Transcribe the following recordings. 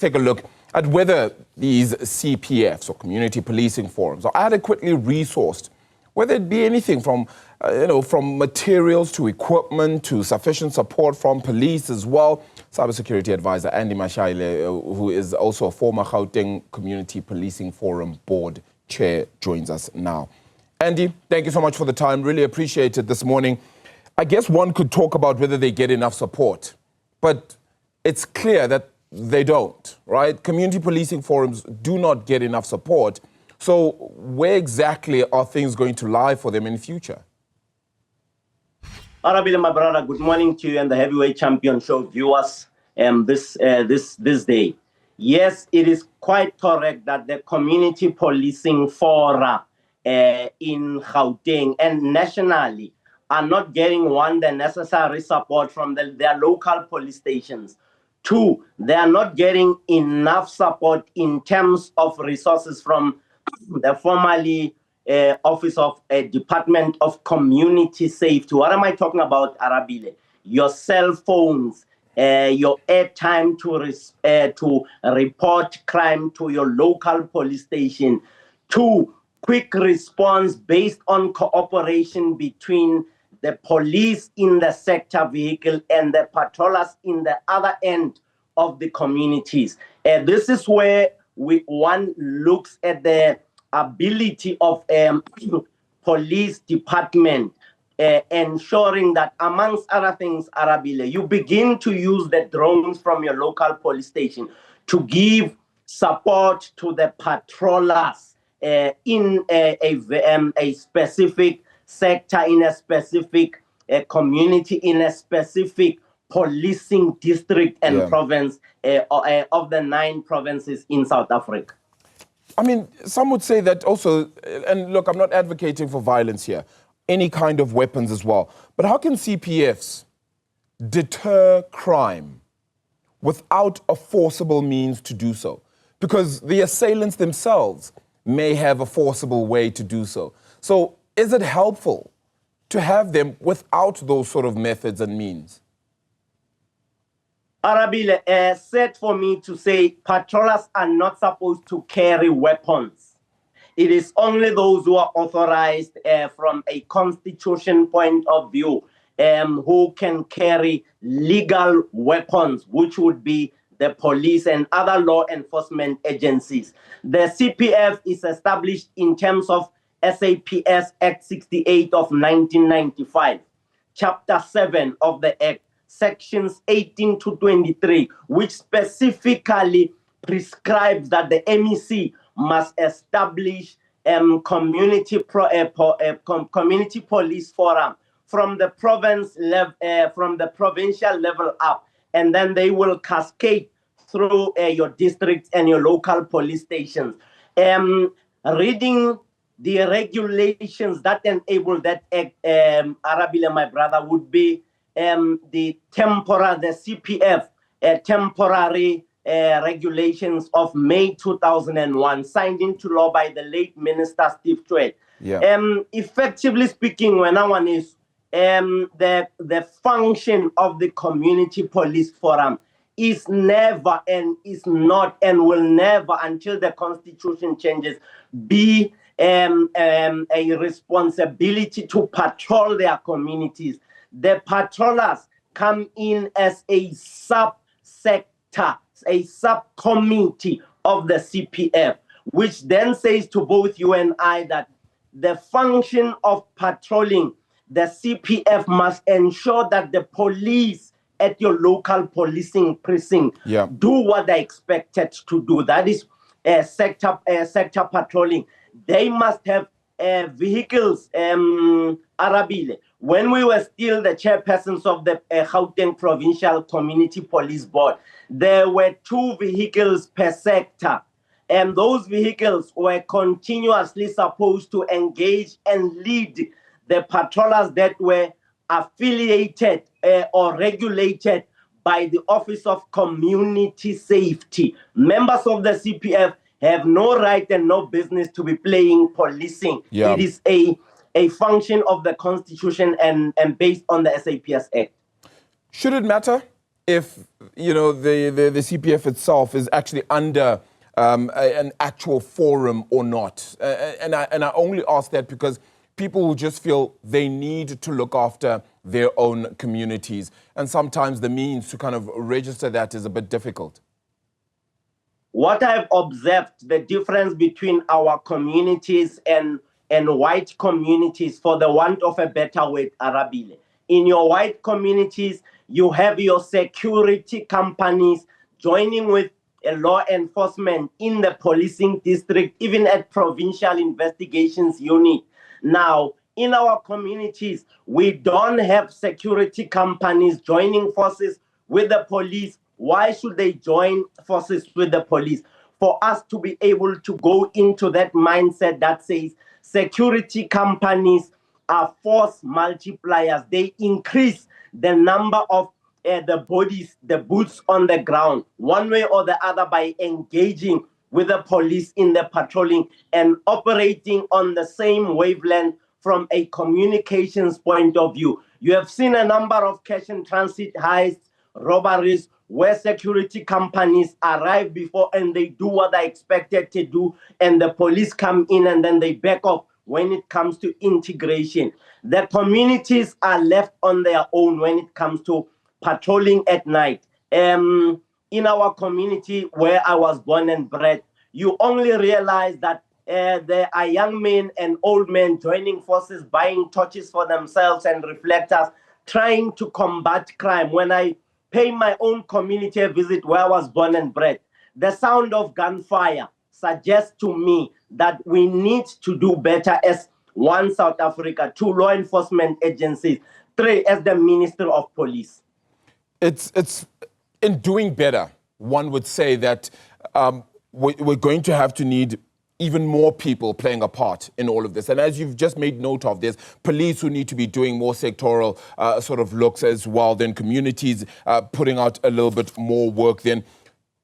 take a look at whether these CPFs or community policing forums are adequately resourced, whether it be anything from, from materials to equipment to sufficient support from police as well. Cybersecurity advisor Andy Mashaile, who is also a former Gauteng Community Policing Forum Board Chair, joins us now. Andy, thank you so much for the time. Really appreciate it this morning. I guess one could talk about whether they get enough support, but it's clear that they don't, right? Community policing forums do not get enough support. So where exactly are things going to lie for them in the future? Arabile, my brother, good morning to you and the Heavyweight Champion Show viewers this day. Yes, it is quite correct that the community policing fora in Gauteng and nationally are not getting, one, the necessary support from their local police stations. Two, they are not getting enough support in terms of resources from the formerly Office of Department of Community Safety. What am I talking about, Arabile? Your cell phones, your airtime to report crime to your local police station. Two, quick response based on cooperation between the police in the sector vehicle and the patrollers in the other end of the communities. This is where one looks at the ability of police department ensuring that, amongst other things, Arabile, you begin to use the drones from your local police station to give support to the patrollers in a specific sector, in a specific community, in a specific policing district and province of the 9 provinces in South Africa. I mean, some would say that also, and look, I'm not advocating for violence here, any kind of weapons as well, but how can CPFs deter crime without a forcible means to do so? Because the assailants themselves may have a forcible way to do so. So is it helpful to have them without those sort of methods and means? Arabile, said for me to say patrollers are not supposed to carry weapons. It is only those who are authorized from a constitution point of view who can carry legal weapons, which would be the police and other law enforcement agencies. The CPF is established in terms of SAPS Act 68 of 1995, Chapter 7 of the Act, Sections 18 to 23, which specifically prescribes that the MEC must establish community police forum from the provincial level up, and then they will cascade through your districts and your local police stations. Reading the regulations that enable that act, Arabile, my brother, would be the CPF temporary regulations of May 2001, signed into law by the late Minister Steve Tshwete. Effectively speaking, when one is the function of the community police forum is never and is not and will never, until the constitution changes, be a responsibility to patrol their communities. The patrollers come in as a subsector, a subcommittee of the CPF, which then says to both you and I that the function of patrolling, the CPF must ensure that the police at your local policing precinct do what they're expected to do. That is sector patrolling. They must have vehicles, Arabile. When we were still the chairpersons of the Gauteng Provincial Community Police Board, there were 2 vehicles per sector. And those vehicles were continuously supposed to engage and lead the patrollers that were affiliated or regulated by the Office of Community Safety. Members of the CPF have no right and no business to be playing policing. It is a function of the Constitution and based on the SAPS Act. Should it matter if, you know, the CPF itself is actually under an actual forum or not. And I only ask that because people will just feel they need to look after their own communities. And sometimes the means to kind of register that is a bit difficult. What I've observed, the difference between our communities and white communities, for the want of a better word, Arabile. In your white communities, you have your security companies joining with a law enforcement in the policing district, even at provincial investigations unit. Now, in our communities, we don't have security companies joining forces with the police. Why should they join forces with the police? For us to be able to go into that mindset that says security companies are force multipliers. They increase the number of the bodies, the boots on the ground, one way or the other, by engaging with the police in the patrolling and operating on the same wavelength from a communications point of view. You have seen a number of cash and transit heists, robberies, where security companies arrive before and they do what they're expected to do, and the police come in and then they back off when it comes to integration. The communities are left on their own when it comes to patrolling at night. In our community where I was born and bred, you only realize that there are young men and old men joining forces, buying torches for themselves and reflectors, trying to combat crime. When I pay my own community a visit where I was born and bred, the sound of gunfire suggests to me that we need to do better as one South Africa, two law enforcement agencies, three as the Minister of Police. It's in doing better, one would say that we're going to have to need even more people playing a part in all of this. And as you've just made note of, there's police who need to be doing more sectoral sort of looks as well, then communities putting out a little bit more work. Then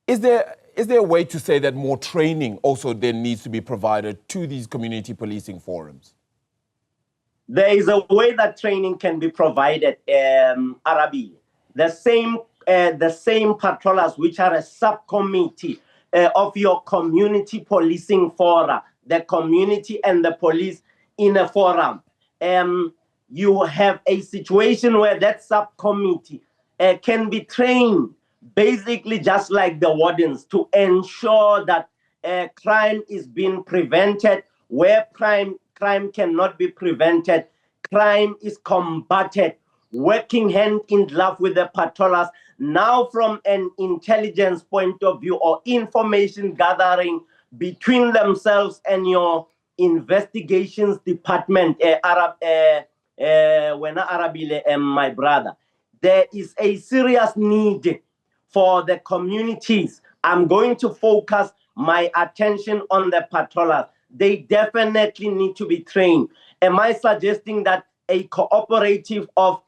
is there a way to say that more training also then needs to be provided to these community policing forums? There is a way that training can be provided, Arabile. The same patrollers, which are a subcommittee of your community policing forum, the community and the police in a forum. You have a situation where that subcommittee can be trained, basically just like the wardens, to ensure that crime is being prevented. Where crime cannot be prevented, crime is combated, working hand in glove with the patrollers. Now, from an intelligence point of view or information gathering between themselves and your investigations department, Arabile, my brother, there is a serious need for the communities. I'm going to focus my attention on the patrollers. They definitely need to be trained. Am I suggesting that a cooperative of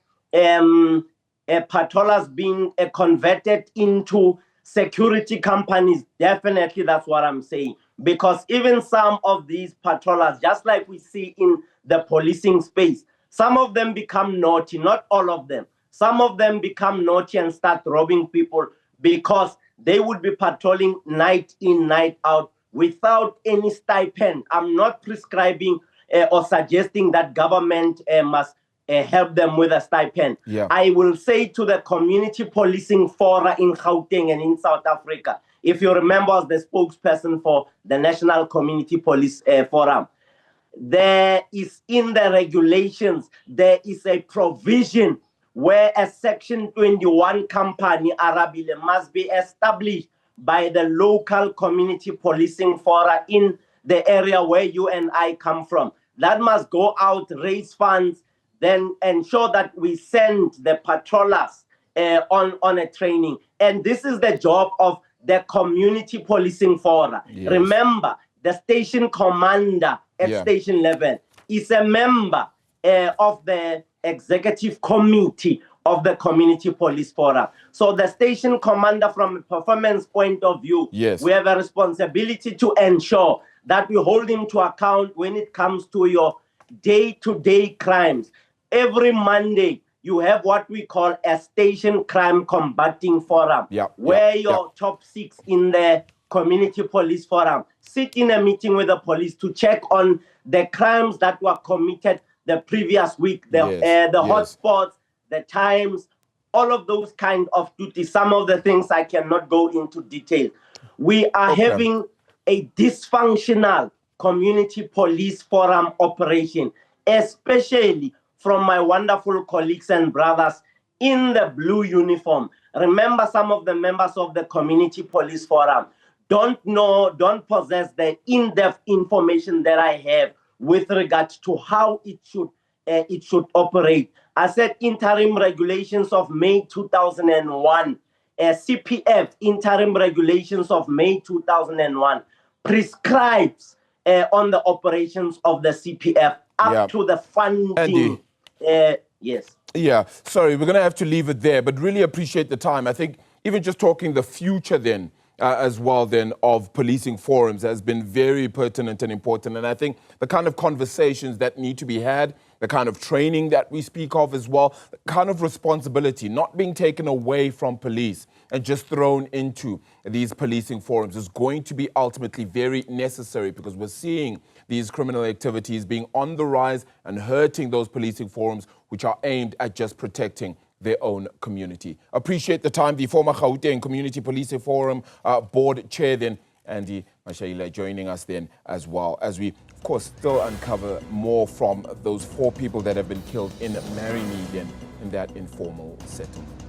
patrollers being converted into security companies? Definitely, that's what I'm saying. Because even some of these patrollers, just like we see in the policing space, some of them become naughty, not all of them. Some of them become naughty and start robbing people because they would be patrolling night in, night out without any stipend. I'm not prescribing or suggesting that government must help them with a stipend. Yeah. I will say to the community policing fora in Gauteng and in South Africa, if you remember, as the spokesperson for the National Community Police Forum, there is in the regulations, there is a provision where a Section 21 company, Arabile, must be established by the local community policing fora in the area where you and I come from. That must go out, raise funds, then ensure that we send the patrollers on a training. And this is the job of the community policing fora. Yes. Remember, the station commander at station level is a member of the executive committee of the community police forum. So the station commander, from a performance point of view, we have a responsibility to ensure that we hold him to account when it comes to your day-to-day crimes. Every Monday, you have what we call a station crime combating forum, where your top 6 in the community police forum sit in a meeting with the police to check on the crimes that were committed the previous week, the hotspots, the times, all of those kind of duties. Some of the things I cannot go into detail. We are having a dysfunctional community police forum operation, especially from my wonderful colleagues and brothers in the blue uniform. Remember, some of the members of the community police forum don't possess the in-depth information that I have with regard to how it should operate. I said interim regulations of May 2001, CPF interim regulations of May 2001 prescribes on the operations of the CPF up to the funding. Andy. Yes. Yeah, sorry, we're going to have to leave it there, but really appreciate the time. I think even just talking the future then, as well then, of policing forums has been very pertinent and important. And I think the kind of conversations that need to be had, the kind of training that we speak of as well, the kind of responsibility not being taken away from police and just thrown into these policing forums is going to be ultimately very necessary, because we're seeing these criminal activities being on the rise and hurting those policing forums which are aimed at just protecting their own community. Appreciate the time. The former Gauteng Community Policing Forum board chair then, Andy Mashaile, joining us then as well, as we, of course, still uncover more from those 4 people that have been killed in Marigny then in that informal settlement.